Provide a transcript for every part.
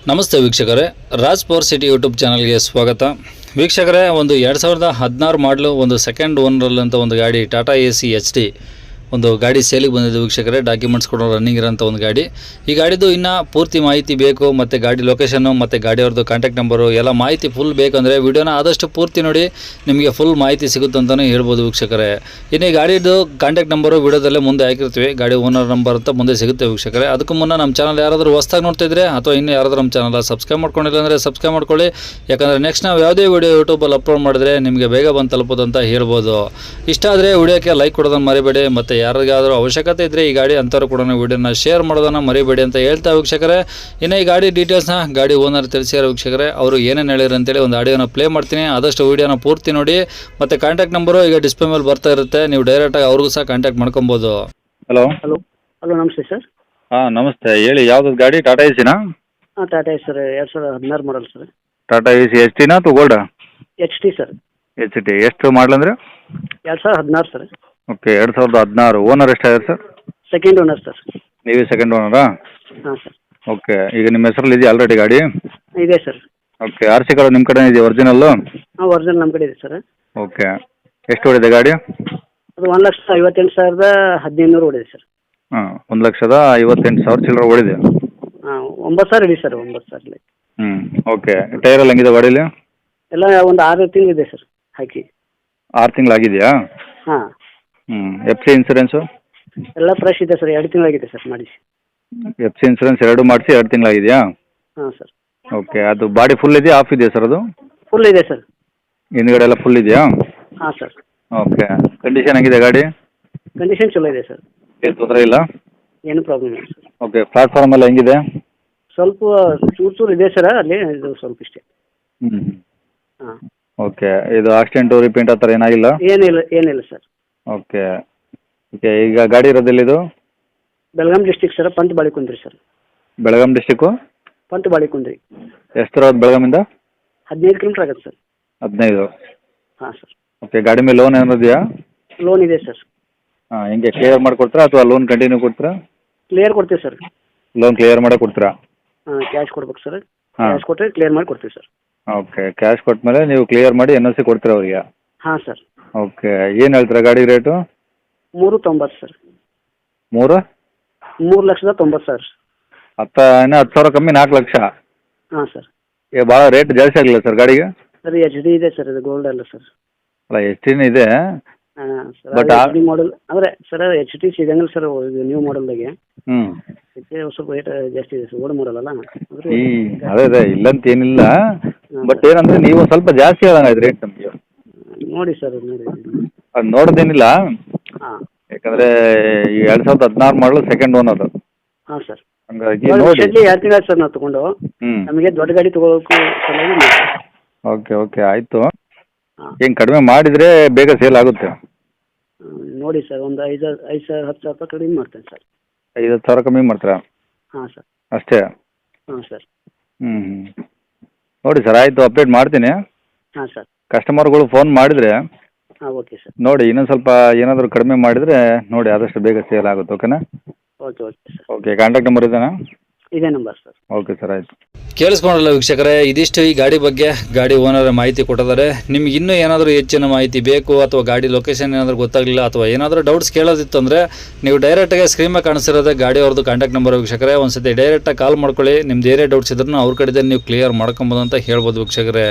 ನಮಸ್ತೆ ವೀಕ್ಷಕರೇ, Raj power city YouTube ಚಾನಲ್ಗೆ ಸ್ವಾಗತ. ವೀಕ್ಷಕರೇ, ಒಂದು 2016 ಮಾಡಲು ಒಂದು ಸೆಕೆಂಡ್ ಓನರಲ್ಲಿ ಅಂತ ಒಂದು ಗಾಡಿ ಟಾಟಾ AC HD ಒಂದು ಗಾಡಿ ಸೇಲಿಗೆ ಬಂದಿದೆ ವೀಕ್ಷಕರೇ. ಡಾಕ್ಯುಮೆಂಟ್ಸ್ ಕೂಡ ರನ್ನಿಂಗ್ ಇರೋಂಥ ಒಂದು ಗಾಡಿ. ಈ ಗಾಡಿದು ಇನ್ನೂ ಪೂರ್ತಿ ಮಾಹಿತಿ ಬೇಕು, ಮತ್ತು ಗಾಡಿ ಲೊಕೇಶನ್ನು ಮತ್ತು ಗಾಡಿಯವ್ರದ್ದು ಕಾಂಟ್ಯಾಕ್ಟ್ ನಂಬರು ಎಲ್ಲ ಮಾಹಿತಿ ಫುಲ್ ಬೇಕಂದರೆ ವಿಡಿಯೋನ ಆದಷ್ಟು ಪೂರ್ತಿ ನೋಡಿ, ನಿಮಗೆ ಫುಲ್ ಮಾಹಿತಿ ಸಿಗುತ್ತೆ ಅಂತಲೇ ಹೇಳ್ಬೋದು ವೀಕ್ಷಕರೇ. ಇನ್ನು ಈ ಗಾಡಿದು ಕಾಂಟ್ಯಾಕ್ಟ್ ನಂಬರು ವಿಡಿಯೋದಲ್ಲೇ ಮುಂದೆ ಹಾಕಿರ್ತೀವಿ, ಗಾಡಿ ಓನರ್ ನಂಬರ್ ಅಂತ ಮುಂದೆ ಸಿಗುತ್ತೆ ವೀಕ್ಷಕರೇ. ಅದಕ್ಕೂ ಮುನ್ನ ನಮ್ಮ ಚಾನಲ್ ಯಾರಾದರೂ ಹೊಸ್ದಾಗಿ ನೋಡ್ತಿದ್ರೆ ಅಥವಾ ಇನ್ನೂ ಯಾರಾದರೂ ನಮ್ಮ ಚಾನಲ್ ಸಬ್ಸ್ಕ್ರೈಬ್ ಮಾಡ್ಕೊಂಡಿಲ್ಲ ಅಂದರೆ ಸಬ್ಸ್ಕ್ರೈಬ್ ಮಾಡ್ಕೊಳ್ಳಿ. ಯಾಕಂದರೆ ನೆಕ್ಸ್ಟ್ ನಾವು ಯಾವುದೇ ವಿಡಿಯೋ ಯೂಟ್ಯೂಬಲ್ಲಿ ಅಪ್ಲೋಡ್ ಮಾಡಿದ್ರೆ ನಿಮಗೆ ಬೇಗ ಬಂದು ತಲುಪೋದು ಅಂತ ಹೇಳ್ಬೋದು. ಇಷ್ಟ ಆದರೆ ವಿಡಿಯೋಕ್ಕೆ ಲೈಕ್ ಕೊಡೋದನ್ನು ಮರಿಬೇಡಿ, ಮತ್ತು ಯಾರಿಗಾದರೂ ಅವಶ್ಯಕತೆ ಇದ್ದರೆ ಈ ಗಾಡಿ ಅಂಥವ್ರು ಕೂಡ ವಿಡಿಯೋನ ಶೇರ್ ಮಾಡೋದನ್ನು ಮರಿಬೇಡಿ ಅಂತ ಹೇಳ್ತಾ ವೀಕ್ಷಕರೇ. ಇನ್ನು ಈ ಗಾಡಿ ಡೀಟೇಲ್ಸ್ನ ಗಾಡಿ ಓನರ್ ತಿಳಿಸಿರೋ ವೀಕ್ಷಕರೇ, ಅವರು ಏನೇನು ಹೇಳಿದ್ರು ಅಂತೇಳಿ ಒಂದು ಆಡಿಯೋನ ಪ್ಲೇ ಮಾಡ್ತೀನಿ, ಆದಷ್ಟು ವಿಡಿಯೋನ ಪೂರ್ತಿ ನೋಡಿ. ಮತ್ತು ಕಾಂಟ್ಯಾಕ್ಟ್ ನಂಬರು ಈಗ ಡಿಸ್ಪ್ಲೇ ಮೇಲೆ ಬರ್ತಾ ಇರುತ್ತೆ, ನೀವು ಡೈರೆಕ್ಟಾಗಿ ಅವ್ರಿಗೂ ಸಹ ಕಾಂಟ್ಯಾಕ್ಟ್ ಮಾಡ್ಕೊಬೋದು. ಹಲೋ ಹಲೋ ಹಲೋ ನಮಸ್ತೆ ಸರ್. ಹಾಂ ನಮಸ್ತೆ, ಹೇಳಿ ಯಾವ್ದು ಗಾಡಿ? ಟಾಟಾ ಎಸಿನಾ? ಹಾಂ Tata ace sir, 2016 model sir. Tata ace H ಟಿನಾ ಅಥವಾ ಗೋಲ್ಡಾ? H T sir. H T ಎಷ್ಟು ಮಾಡಲಂದ್ರೆ? 2016 ಸರ್. ಓಕೆ, 2016. ಓನರ್ ಎಷ್ಟಾಗಿದೆ ಸರ್? Second owner sir. ನೀವೇ ಸೆಕೆಂಡ್ ಓನರಾ? ಹಾಂ ಸರ್. ಓಕೆ, ಈಗ ನಿಮ್ಮ ಹೆಸರಲ್ಲಿ ಇದೆಯಾ ಆಲ್ರೆಡಿ ಗಾಡಿ? ಇದೆ sir. Okay, R C card ನಿಮ್ಮ ಕಡೆ ಇದೆಯಾ ಒರಿಜಿನಲ್ಲು? ಹಾಂ ಒರಿಜಿನಲ್ ನಮ್ಮ ಕಡೆ ಇದೆ ಸರ್. ಓಕೆ, ಎಷ್ಟು ಹೊಡಿದೆ ಗಾಡಿ? ಅದು 1,58,1500 ಓಡಿದೆ ಸರ್. ಹಾಂ, 1,58,000 ಚಿಲ್ಲರೆ ಓಡಿದೆ. ಹಾಂ 9,000 ಇದೆ ಸರ್, 9,000. ಓಕೆ, ಟೈರ್ ಎಲ್ಲ ಹೆಂಗಿದೆ ಗಾಡೀಲಿ? ಎಲ್ಲ ಒಂದು 6 ತಿಂಗಳು ಇದೆ ಸರ್ ಹಾಕಿ. 6 ತಿಂಗಳಾಗಿದೆಯಾ? ಹಾಂ. F C insurance? ಎಲ್ಲ ಫ್ರೆಶ್ ಇದೆ ಸರ್, 2 ತಿಂಗಳಾಗಿದೆ ಸರ್ ಮಾಡಿಸಿ. ಎಫ್ ಸಿ ಇನ್ಸೂರೆನ್ಸ್ 2 ಮಾಡಿಸಿ 2 ತಿಂಗಳಾಗಿದೆಯಾ? ಹಾಂ ಸರ್. ಓಕೆ, ಅದು ಬಾಡಿ ಫುಲ್ ಇದೆಯಾ ಆಫ್ ಇದೆಯಾ ಸರ್ ಅದು? ಫುಲ್ ಇದೆ ಸರ್. ಹಿಂದ್ಗಡೆ ಎಲ್ಲ ಫುಲ್ ಇದೆಯಾ? ಹಾಂ ಸರ್. ಓಕೆ, ಕಂಡೀಷನ್ ಆಗಿದೆ ಗಾಡಿ? ಕಂಡೀಷನ್ ಚಲೋ ಇದೆ ಸರ್, ಏನು ತೊಂದರೆ ಇಲ್ಲ? ಏನು ಪ್ರಾಬ್ಲಮ್ ಇಲ್ಲ ಸರ್. ಓಕೆ, ಪ್ಲಾಟ್ಫಾರ್ಮ್ ಎಲ್ಲ ಹೆಂಗಿದೆ? ಸ್ವಲ್ಪ ಚೂರು ಇದೆ ಸರ್, ಅಲ್ಲಿ ಇದು ಸ್ವಲ್ಪ ಇಷ್ಟೇ. ಹ್ಞೂ. ಹಾಂ. ಓಕೆ, ಇದು ಆಕ್ಸಿಡೆಂಟು ರಿಪೇಂಟ್ ಆ ಥರ ಏನಾಗಿಲ್ಲ? ಏನಿಲ್ಲ ಸರ್. ಓಕೆ ಓಕೆ, ಈಗ ಗಾಡಿ ಇರೋದೆಲ್ಲಿದು? Belgaum district sir, Pant Balekundri sir. Belgaum district? Pant Balekundri. ಎಷ್ಟು ದೂರ ಬೆಳಗಾಮಿಂದ? 15 ಕಿಲೋಮೀಟ್ರ್ ಆಗುತ್ತೆ ಸರ್. 15. ಹಾಂ ಸರ್. ಓಕೆ, ಗಾಡಿ ಮೇಲೆ ಲೋನ್ ಏನಾದ್ರು ಇದೆಯಾ? ಲೋನ್ ಇದೆ ಸರ್. ಹಾಂ, ಹೆಂಗೆ ಕ್ಲಿಯರ್ ಮಾಡಿಕೊಡ್ತೀರಾ ಅಥವಾ ಲೋನ್ ಕಂಟಿನ್ಯೂ ಕೊಡ್ತೀರಾ? ಕ್ಲಿಯರ್ ಕೊಡ್ತೀವಿ ಸರ್. ಲೋನ್ ಕ್ಲಿಯರ್ ಮಾಡೇ ಕೊಡ್ತೀರಾ? ಹಾಂ, ಕ್ಯಾಶ್ ಕೊಡ್ಬೇಕು ಸರ್. ಹಾಂ. ಕ್ಯಾಶ್ ಕೊಟ್ಟರೆ ಕ್ಲಿಯರ್ ಮಾಡಿ ಕೊಡ್ತೀವಿ ಸರ್. ಓಕೆ, ಕ್ಯಾಶ್ ಕೊಟ್ಮೇಲೆ ನೀವು ಕ್ಲಿಯರ್ ಮಾಡಿ NOC ಕೊಡ್ತೀರಾ ಅವರಿಗೆ? ಹಾಂ ಸರ್. ಓಕೆ, ಏನು ಹೇಳ್ತೀರಾ ಗಾಡಿ ರೇಟು? 390 ಸರ್. 3? 3,90,000. ಇನ್ನೂ 10,000 ಕಮ್ಮಿ 4 ಲಕ್ಷ. ಹಾಂ ಸರ್. ಭಾಳ ರೇಟ್ ಜಾಸ್ತಿ ಆಗಲಿಲ್ಲ ಸರ್ ಗಾಡಿಗೆ? ಸರ್ HD ಇದೆ ಸರ್, ಇದು ಗೋಲ್ಡ್ ಅಲ್ಲ ಸರ್. ಅಲ್ಲ, ಎಚ್ ಟಿನೇ ಇದೆ. ಹಾಂ ಸರ್, But HD ಮಾಡಲ್ ಅಂದರೆ ಸರ್ HD ಸಿಗಂಗಿಲ್ಲ ಸರ್, ಇದು ನ್ಯೂ ಮಾಡಲ್ದಾಗೆ. ಅದಕ್ಕೆ ಸ್ವಲ್ಪ ರೇಟ್ ಜಾಸ್ತಿ ಇದೆ ಸರ್, ಓಲ್ಡ್ ಮಾಡಲ್ ಅಲ್ಲ. ಅದೇ ಇಲ್ಲಂತ ಏನಿಲ್ಲ, ಬಟ್ ಏನಂದ್ರೆ ನೀವು ಸ್ವಲ್ಪ ಜಾಸ್ತಿ ಆದಂಗೆ ರೇಟ್ ನಮಗೆ. ನೋಡಿ ಸರ್, ನೋಡಿ. ಅದು ನೋಡೋದೇನಿಲ್ಲ, ಹಾಂ. ಯಾಕಂದರೆ ಈ 2016 ಮಾಡಲು ಸೆಕೆಂಡ್ ಓನರ್. ಹಾಂ ಸರ್. ಹಂಗಾಗಿ ನೋಡಿ. 2 ತಿಂಗಳು ಸರ್ ನಾವು ತೊಗೊಂಡು. ಹ್ಞೂ. ನಮಗೆ ದೊಡ್ಡ ಗಾಡಿ ತೊಗೊಳಕ್ಕೂ ಸಲುವಾಗಿ. ಓಕೆ ಆಯಿತು. ಹಾಂ. ಏನು ಕಡಿಮೆ ಮಾಡಿದರೆ ಬೇಗ ಸೇಲ್ ಆಗುತ್ತೆ. ನೋಡಿ ಸರ್, ಒಂದು 5,000 10,000 ರೂಪಾಯಿ ಕಡಿಮೆ ಮಾಡ್ತೇನೆ ಸರ್. 5,000 ಕಮ್ಮಿ ಮಾಡ್ತೀರಾ? ಹಾಂ ಸರ್. ಅಷ್ಟೇ? ಹಾಂ ಸರ್. ನೋಡಿ ಸರ್, ಆಯಿತು, ಅಪ್ಡೇಟ್ ಮಾಡ್ತೀನಿ. ಹಾಂ ಸರ್. ಕಸ್ಟಮರ್ಗಳು ಫೋನ್ ಮಾಡಿದರೆ ಹಾಂ, ಓಕೆ ಸರ್. ನೋಡಿ, ಇನ್ನೊಂದು ಸ್ವಲ್ಪ ಏನಾದರೂ ಕಡಿಮೆ ಮಾಡಿದರೆ ನೋಡಿ, ಆದಷ್ಟು ಬೇಗ ಸೇಲ್ ಆಗುತ್ತೆ. ಓಕೆನಾ? Okay sir. Okay, contact number ಇದೆನಾ? ಇದೇ ನಂಬರ್ ಸರ್. ಓಕೆ ಸರ್, ಆಯಿತು. ಕೇಳಿಸ್ಕೊಂಡ್ರಲ್ಲ ವೀಕ್ಷಕರೇ, ಇದಿಷ್ಟು ಈ ಗಾಡಿ ಬಗ್ಗೆ ಗಾಡಿ ಓನರ್ ಮಾಹಿತಿ ಕೊಟ್ಟಿದ್ದಾರೆ. ನಿಮ್ಗೆ ಇನ್ನೂ ಏನಾದರೂ ಹೆಚ್ಚಿನ ಮಾಹಿತಿ ಬೇಕು ಅಥವಾ ಗಾಡಿ ಲೊಕೇಶನ್ ಏನಾದರೂ ಗೊತ್ತಾಗಲಿಲ್ಲ ಅಥವಾ ಏನಾದರೂ ಡೌಟ್ಸ್ ಕೇಳೋದಿತ್ತು ಅಂದರೆ ನೀವು ಡೈರೆಕ್ಟಾಗಿ ಸ್ಕ್ರೀನ್ ಮೇಲೆ ಕಾಣಿಸಿರೋದೇ ಗಾಡಿ ಅವ್ರದ್ದು ಕಾಂಟ್ಯಾಕ್ಟ್ ನಂಬರ್ ವೀಕ್ಷಕರೇ. ಒಂದ್ಸತಿ ಡೈರೆಕ್ಟಾಗಿ ಕಾಲ್ ಮಾಡ್ಕೊಳ್ಳಿ, ನಿಮ್ದು ಏನೇ ಡೌಟ್ಸ್ ಇದ್ರೂ ಅವ್ರ ಕಡೆ ನೀವು ಕ್ಲಿಯರ್ ಮಾಡ್ಕೊಬೋದು ಅಂತ ಹೇಳ್ಬೋದು ವೀಕ್ಷಕರೇ.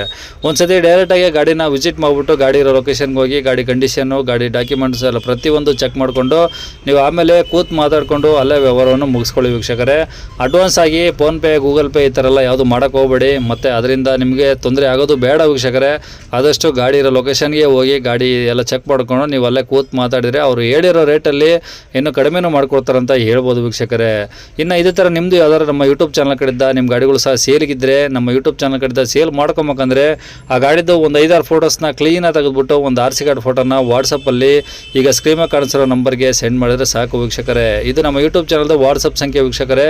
ಒಂದ್ಸತಿ ಡೈರೆಕ್ಟಾಗಿ ಗಾಡಿನ ವಿಸಿಟ್ ಮಾಡಿಬಿಟ್ಟು ಗಾಡಿ ಇರೋ ಲೊಕೇಶನ್ಗೆ ಹೋಗಿ ಗಾಡಿ ಕಂಡೀಷನ್ನು, ಗಾಡಿ ಡಾಕ್ಯುಮೆಂಟ್ಸ್ ಎಲ್ಲ ಪ್ರತಿಯೊಂದು ಚೆಕ್ ಮಾಡಿಕೊಂಡು ನೀವು ಆಮೇಲೆ ಕೂತು ಮಾತಾಡಿಕೊಂಡು ಅಲ್ಲೇ ವ್ಯವಹಾರವನ್ನು ಮುಗಿಸ್ಕೊಳ್ಳಿ ವೀಕ್ಷಕರೇ. ಅಡ್ವಾನ್ಸ್ ಆಗಿ ಫೋನ್ಪೇ, ಗೂಗಲ್ ಪೇ ಈ ಥರ ಎಲ್ಲ ಯಾವುದು ಮಾಡೋಕ್ಕೆ ಹೋಗಬೇಡಿ, ಮತ್ತು ಅದರಿಂದ ನಿಮಗೆ ತೊಂದರೆ ಆಗೋದು ಬೇಡ ವೀಕ್ಷಕರೇ. ಆದಷ್ಟು ಗಾಡಿ ಇರೋ ಲೊಕೇಶನ್ಗೆ ಹೋಗಿ ಗಾಡಿ ಎಲ್ಲ ಚೆಕ್ ಮಾಡ್ಕೊಂಡು ನೀವು ಅಲ್ಲೇ ಕೂತು ಮಾತಾಡಿದರೆ ಅವರು ಹೇಳಿರೋ ರೇಟಲ್ಲಿ ಇನ್ನೂ ಕಡಿಮೆನೂ ಮಾಡ್ಕೊಡ್ತಾರಂತ ಹೇಳ್ಬೋದು ವೀಕ್ಷಕರೇ. ಇನ್ನು ಇದೇ ಥರ ನಿಮ್ಮದು ಯಾವ್ದಾದ್ರು ನಮ್ಮ ಯೂಟ್ಯೂಬ್ ಚಾನಲ್ ಕಡೆಯಿಂದ ನಿಮ್ಮ ಗಾಡಿಗಳು ಸಹ ಸೇಲಿಗಿದ್ದರೆ ನಮ್ಮ ಯೂಟ್ಯೂಬ್ ಚಾನಲ್ ಕಡೆಯಿಂದ ಸೇಲ್ ಮಾಡ್ಕೊಬೇಕಂದ್ರೆ ಆ ಗಾಡಿದು ಒಂದು 5-6 ಫೋಟೋಸ್ನ ಕ್ಲೀನಾಗಿ ತೆಗೆದುಬಿಟ್ಟು ಒಂದು RC ಕಾರ್ಡ್ ಫೋಟೋನ ವಾಟ್ಸಪ್ಪಲ್ಲಿ ಈಗ ಸ್ಕ್ರೀನ್ ಕಾಣಿಸಿರೋ ನಂಬರ್ಗೆ ಸೆಂಡ್ ಮಾಡಿದರೆ ಸಾಕು ವೀಕ್ಷಕರೇ. ಇದು ನಮ್ಮ ಯೂಟ್ಯೂಬ್ ಚಾನಲ್ದು ವಾಟ್ಸಪ್ ಸಂಖ್ಯೆ ವೀಕ್ಷಕರೇ.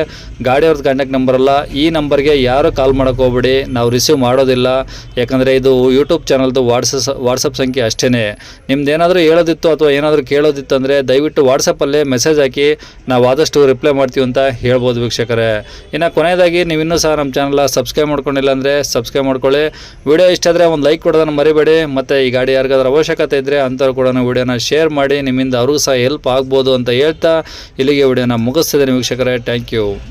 ಗಾಡಿ ಗಾಡಿಯವ್ರದ್ದು ಕಾಂಟ್ಯಾಕ್ಟ್ ನಂಬರ್ ಅಲ್ಲ. ಈ ನಂಬರ್ಗೆ ಯಾರು ಕಾಲ್ ಮಾಡೋಕೆ ಹೋಗ್ಬೇಡಿ, ನಾವು ರಿಸೀವ್ ಮಾಡೋದಿಲ್ಲ. ಯಾಕಂದರೆ ಇದು ಯೂಟ್ಯೂಬ್ ಚಾನಲ್ದು ವಾಟ್ಸಪ್ ಸಂಖ್ಯೆ ಅಷ್ಟೇ. ನಿಮ್ದು ಏನಾದರೂ ಹೇಳೋದಿತ್ತು ಅಥವಾ ಏನಾದರೂ ಕೇಳೋದಿತ್ತು ಅಂದರೆ ದಯವಿಟ್ಟು ವಾಟ್ಸಪ್ಪಲ್ಲೇ ಮೆಸೇಜ್ ಹಾಕಿ, ನಾವು ಆದಷ್ಟು ರಿಪ್ಲೈ ಮಾಡ್ತೀವಿ ಅಂತ ಹೇಳ್ಬೋದು ವೀಕ್ಷಕರೇ. ಇನ್ನು ಕೊನೆಯದಾಗಿ ನೀವು ಇನ್ನೂ ಸಹ ನಮ್ಮ ಚಾನಲ್ ಸಬ್ಸ್ಕ್ರೈಬ್ ಮಾಡ್ಕೊಂಡಿಲ್ಲ ಅಂದರೆ ಸಬ್ಸ್ಕ್ರೈಬ್ ಮಾಡ್ಕೊಳ್ಳಿ. ವಿಡಿಯೋ ಇಷ್ಟ ಆದರೆ ಒಂದು ಲೈಕ್ ಕೊಡೋದನ್ನು ಮರಿಬೇಡಿ. ಮತ್ತು ಈ ಗಾಡಿ ಯಾರಿಗಾದ್ರೂ ಅವಶ್ಯಕತೆ ಇದ್ದರೆ ಅಂಥವ್ರು ಕೂಡ ವಿಡಿಯೋನ ಶೇರ್ ಮಾಡಿ, ನಿಮ್ಮಿಂದ ಅವ್ರಿಗೂ ಸಹ ಹೆಲ್ಪ್ ಆಗ್ಬೋದು ಅಂತ ಹೇಳ್ತಾ ಇಲ್ಲಿಗೆ ವಿಡಿಯೋನ ಮುಗಿಸ್ತಿದ್ದೀನಿ ವೀಕ್ಷಕರೇ. Thank you.